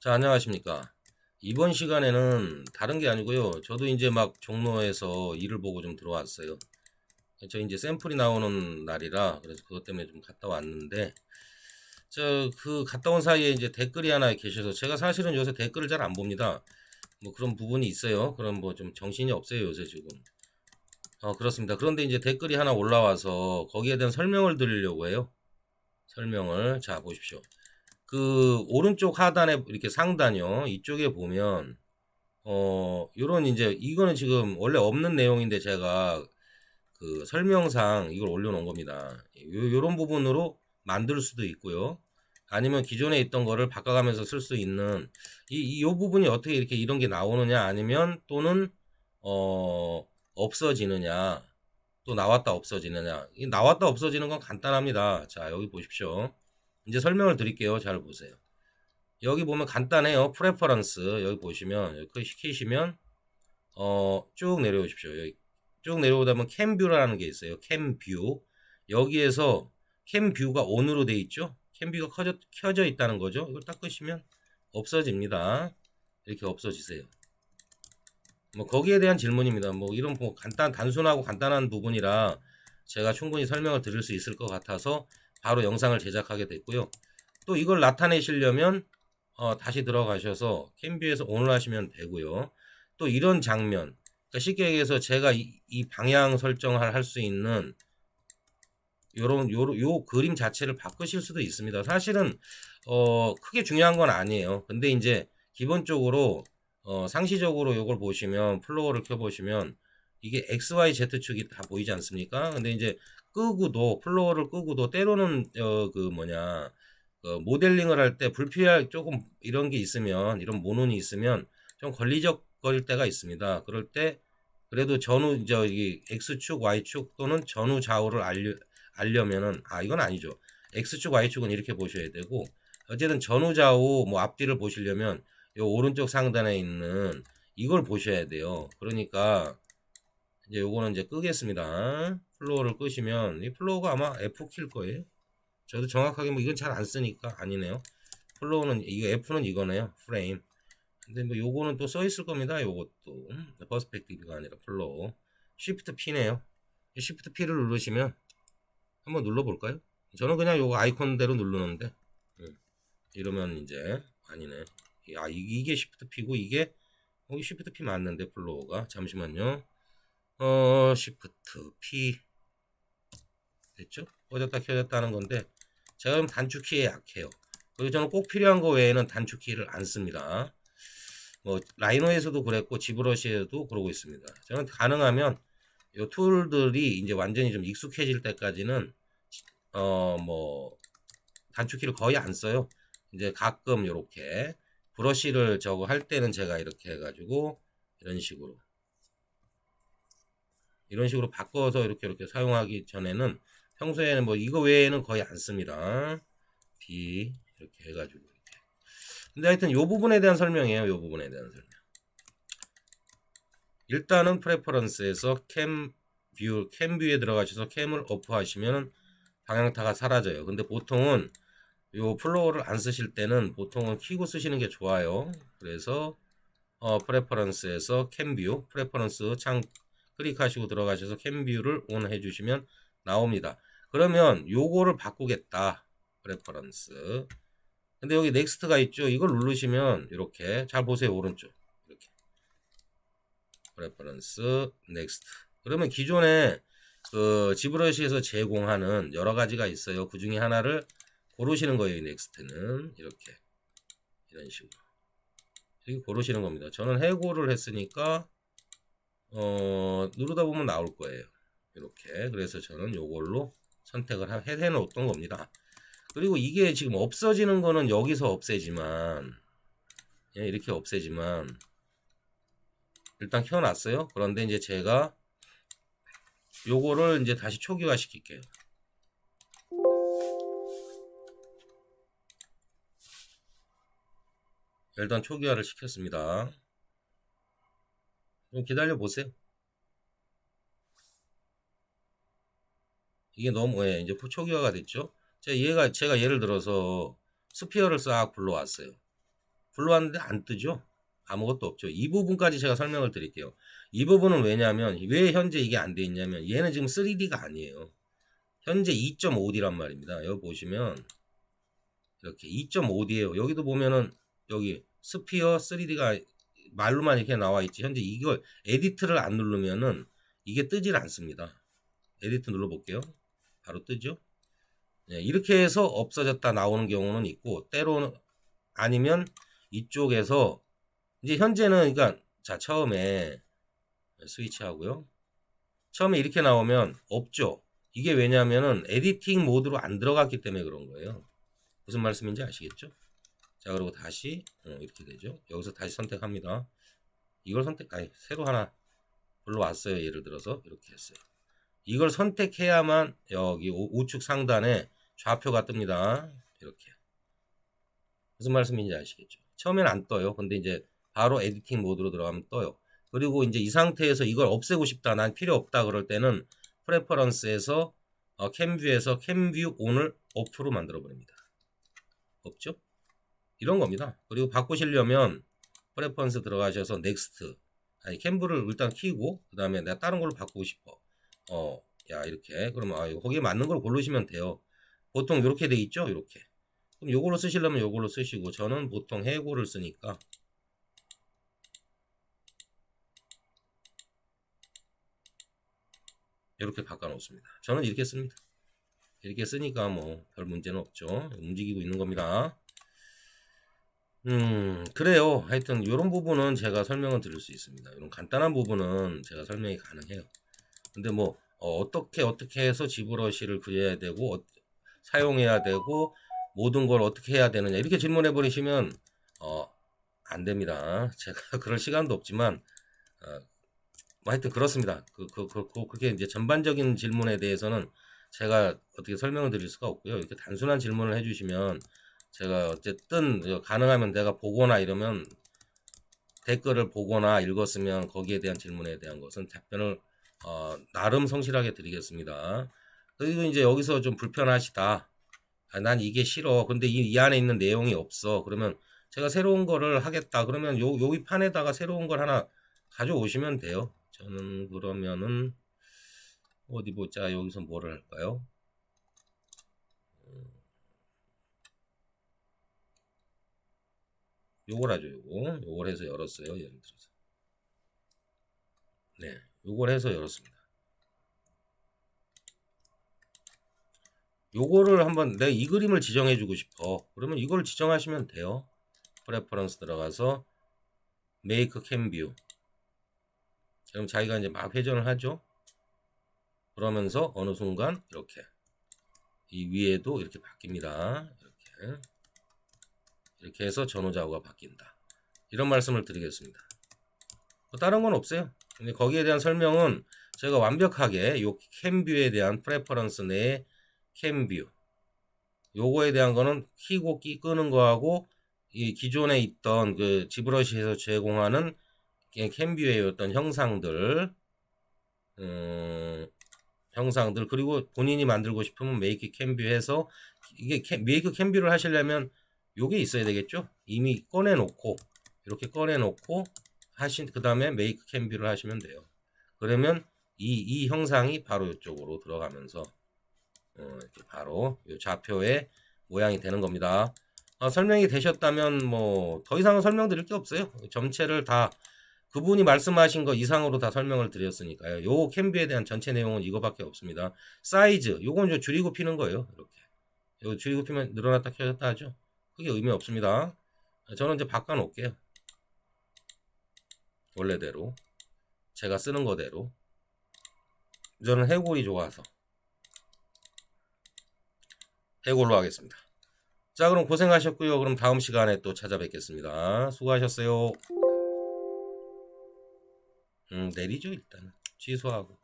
자, 안녕하십니까. 이번 시간에는 다른 게 아니고요. 저도 이제 막 종로에서 일을 보고 좀 들어왔어요. 저 이제 샘플이 나오는 날이라 그래서 그것 때문에 좀 갔다 왔는데, 저 그 갔다 온 사이에 이제 댓글이 하나 계셔서 제가 사실은 요새 댓글을 잘 안 봅니다. 뭐 그런 부분이 있어요. 그럼 뭐 좀 정신이 없어요, 요새 지금. 그렇습니다. 그런데 이제 댓글이 하나 올라와서 거기에 대한 설명을 드리려고 해요. 설명을. 자, 보십시오. 그 오른쪽 하단에 이렇게 상단요. 이쪽에 보면 요런 이제 이거는 지금 원래 없는 내용인데 제가 그 설명상 이걸 올려놓은 겁니다. 요런 부분으로 만들 수도 있고요. 아니면 기존에 있던 거를 바꿔가면서 쓸 수 있는 요 부분이 어떻게 이렇게 이런 게 나오느냐 아니면 또는 없어지느냐 또 나왔다 없어지느냐. 이 나왔다 없어지는 건 간단합니다. 자, 여기 보십시오. 이제 설명을 드릴게요. 잘 보세요. 여기 보면 간단해요. 프레퍼런스 여기 보시면 여기 시키시면 쭉 내려오십시오. 여기 쭉 내려오다 보면 캠뷰라는 게 있어요. 캠뷰. 여기에서 캠뷰가 ON으로 돼 있죠. 캠뷰가 켜져 있다는 거죠. 이걸 딱 끄시면 없어집니다. 이렇게 없어지세요. 뭐 거기에 대한 질문입니다. 뭐 이런 뭐 단순하고 간단한 부분이라 제가 충분히 설명을 드릴 수 있을 것 같아서 바로 영상을 제작하게 됐고요. 또 이걸 나타내시려면 다시 들어가셔서 캠뷰에서 ON을 하시면 되고요. 또 이런 장면, 그러니까 쉽게 얘기해서 제가 이 방향 설정을 할 수 있는 요 그림 자체를 바꾸실 수도 있습니다. 사실은 크게 중요한 건 아니에요. 근데 이제 기본적으로 상시적으로 요걸 보시면 플로어를 켜 보시면 이게 XYZ 축이 다 보이지 않습니까? 근데 이제 끄고도 플로어를 끄고도 때로는 그 뭐냐 모델링을 할 때 불필요할 조금 이런 게 있으면 이런 모눈이 있으면 좀 걸리적거릴 때가 있습니다. 그럴 때 그래도 전후 저기 X축, Y축 또는 전후 좌우를 알려면은 이건 아니죠. X축, Y축은 이렇게 보셔야 되고 어쨌든 전후 좌우 뭐 앞뒤를 보시려면 요 오른쪽 상단에 있는 이걸 보셔야 돼요. 그러니까 이제 요거는 이제 끄겠습니다. 플로어를 끄시면 이 플로어가 아마 F 키일 거예요. 저도 정확하게 뭐 이건 잘 안 쓰니까 아니네요. 플로우는 이거 F는 이거네요. 프레임. 근데 뭐 요거는 또 써 있을 겁니다. 요것도 퍼스펙티브가 아니라 플로우. Shift P네요. Shift P를 누르시면 한번 눌러 볼까요? 저는 그냥 요거 아이콘대로 누르는데 이러면 이제 아니네. 이게 Shift P고 이게 여기 Shift P 맞는데 플로우가 잠시만요. Shift P 됐죠? 꺼졌다 켜졌다 하는 건데 제가 그럼 단축키에 약해요. 그리고 저는 꼭 필요한 거 외에는 단축키를 안 씁니다. 뭐 라이노에서도 그랬고 지브러시에도 그러고 있습니다. 저는 가능하면 이 툴들이 이제 완전히 좀 익숙해질 때까지는 뭐 단축키를 거의 안 써요. 이제 가끔 이렇게 브러쉬를 저거 할 때는 제가 이렇게 해가지고 이런 식으로 바꿔서 이렇게 사용하기 전에는 평소에는 뭐 이거 외에는 거의 안 씁니다. B 이렇게 해가지고 근데 하여튼 요 부분에 대한 설명이에요. 요 부분에 대한 설명. 일단은 프레퍼런스에서 캠뷰에 들어가셔서 캠을 오프 하시면 방향타가 사라져요. 근데 보통은 요 플로어를 안 쓰실 때는 보통은 키고 쓰시는 게 좋아요. 그래서 프레퍼런스에서 캠뷰 프레퍼런스 창 클릭하시고 들어가셔서 캠뷰를 온 해주시면 나옵니다. 그러면 요거를 바꾸겠다. 프레퍼런스. 근데 여기 넥스트가 있죠. 이걸 누르시면 이렇게 잘 보세요. 오른쪽 이렇게 프레퍼런스 넥스트. 그러면 기존에 그 지브러시에서 제공하는 여러 가지가 있어요. 그 중에 하나를 고르시는 거예요. 넥스트는 이렇게 이런 식으로 이렇게 고르시는 겁니다. 저는 해고를 했으니까 누르다 보면 나올 거예요. 이렇게 그래서 저는 요걸로 선택을 해놓았던 겁니다. 그리고 이게 지금 없어지는 거는 여기서 없애지만 이렇게 없애지만 일단 켜놨어요. 그런데 이제 제가 요거를 이제 다시 초기화 시킬게요. 일단 초기화를 시켰습니다. 좀 기다려 보세요. 이게 너무 이제 초기화가 됐죠. 제가 예를 들어서 스피어를 싹 불러왔어요. 불러왔는데 안 뜨죠. 아무것도 없죠. 이 부분까지 제가 설명을 드릴게요. 이 부분은 왜냐하면 왜 현재 이게 안 돼 있냐면 얘는 지금 3D가 아니에요. 현재 2.5D란 말입니다. 여기 보시면 이렇게 2.5D예요. 여기도 보면은 여기 스피어 3D가 말로만 이렇게 나와 있지. 현재 이걸 에디트를 안 누르면은 이게 뜨질 않습니다. 에디트 눌러볼게요. 바로 뜨죠. 네, 이렇게 해서 없어졌다 나오는 경우는 있고 때로는 아니면 이쪽에서 이제 현재는 그러니까 자 처음에 스위치 하고요. 처음에 이렇게 나오면 없죠. 이게 왜냐면은 에디팅 모드로 안 들어갔기 때문에 그런 거예요. 무슨 말씀인지 아시겠죠? 자 그리고 다시 이렇게 되죠. 여기서 다시 선택합니다. 이걸 새로 하나 불러왔어요. 예를 들어서 이렇게 했어요. 이걸 선택해야만 여기 우측 상단에 좌표가 뜹니다. 이렇게. 무슨 말씀인지 아시겠죠? 처음엔 안 떠요. 근데 이제 바로 에디팅 모드로 들어가면 떠요. 그리고 이제 이 상태에서 이걸 없애고 싶다. 난 필요 없다. 그럴 때는 프레퍼런스에서 캠뷰에서 캠뷰 온을 오프로 만들어 버립니다. 없죠? 이런 겁니다. 그리고 바꾸시려면 프레퍼런스 들어가셔서 넥스트 캠뷰를 일단 키고 그 다음에 내가 다른 걸로 바꾸고 싶어. 야 이렇게 그러면 거기에 맞는 걸 고르시면 돼요. 보통 이렇게 돼 있죠. 이렇게. 그럼 요걸로 쓰시려면 요걸로 쓰시고 저는 보통 해고를 쓰니까 이렇게 바꿔 놓습니다. 저는 이렇게 씁니다. 이렇게 쓰니까 뭐 별 문제는 없죠. 움직이고 있는 겁니다. 그래요. 하여튼 이런 부분은 제가 설명을 드릴 수 있습니다. 이런 간단한 부분은 제가 설명이 가능해요. 근데 뭐 어떻게 해서 지브러시를 그려야 되고 사용해야 되고 모든 걸 어떻게 해야 되느냐 이렇게 질문해 버리시면 안 됩니다. 제가 그럴 시간도 없지만 뭐 하여튼 그렇습니다. 그렇게 이제 전반적인 질문에 대해서는 제가 어떻게 설명을 드릴 수가 없고요. 이렇게 단순한 질문을 해주시면 제가 어쨌든 가능하면 내가 보거나 이러면 댓글을 보거나 읽었으면 거기에 대한 질문에 대한 것은 답변을 나름 성실하게 드리겠습니다. 그리고 이제 여기서 좀 불편하시다. 난 이게 싫어. 근데 이 안에 있는 내용이 없어. 그러면 제가 새로운 거를 하겠다. 그러면 이 판에다가 새로운 걸 하나 가져오시면 돼요. 저는 그러면은 어디 보자. 여기서 뭐를 할까요? 요걸 하죠. 요걸 해서 열었어요. 예를 들어서. 네. 요걸 해서 열었습니다. 요거를 한번 내가 이 그림을 지정해 주고 싶어. 그러면 이걸 지정하시면 돼요. 프레퍼런스 들어가서 메이크 캠 뷰. 그럼 자기가 이제 막 회전을 하죠. 그러면서 어느 순간 이렇게 이 위에도 이렇게 바뀝니다. 이렇게 해서 전후 좌우가 바뀐다. 이런 말씀을 드리겠습니다. 뭐 다른 건 없어요. 근데 거기에 대한 설명은 제가 완벽하게 요 캠뷰에 대한 프레퍼런스 내에 캠뷰 요거에 대한 거는 키고 끄는 거하고 이 기존에 있던 그 지브러시에서 제공하는 캠뷰의 어떤 형상들 그리고 본인이 만들고 싶으면 메이크 캠뷰 해서 이게 메이크 캠뷰를 하시려면 요게 있어야 되겠죠. 이미 꺼내놓고 이렇게 꺼내놓고 그 다음에 메이크 캠뷰를 하시면 돼요. 그러면 이 형상이 바로 이쪽으로 들어가면서 이렇게 바로 이 좌표의 모양이 되는 겁니다. 설명이 되셨다면 뭐 더 이상은 설명드릴 게 없어요. 전체를 다 그분이 말씀하신 거 이상으로 다 설명을 드렸으니까요. 요 캠뷰에 대한 전체 내용은 이거밖에 없습니다. 사이즈 요건 좀 줄이고 피는 거예요. 이렇게 요 줄이고 피면 늘어났다 켜졌다 하죠. 그게 의미 없습니다. 저는 이제 바꿔 놓을게요. 원래대로 제가 쓰는 거대로 저는 해골이 좋아서 해골로 하겠습니다. 자 그럼 고생하셨고요. 그럼 다음 시간에 또 찾아뵙겠습니다. 수고하셨어요. 내리죠 일단 취소하고.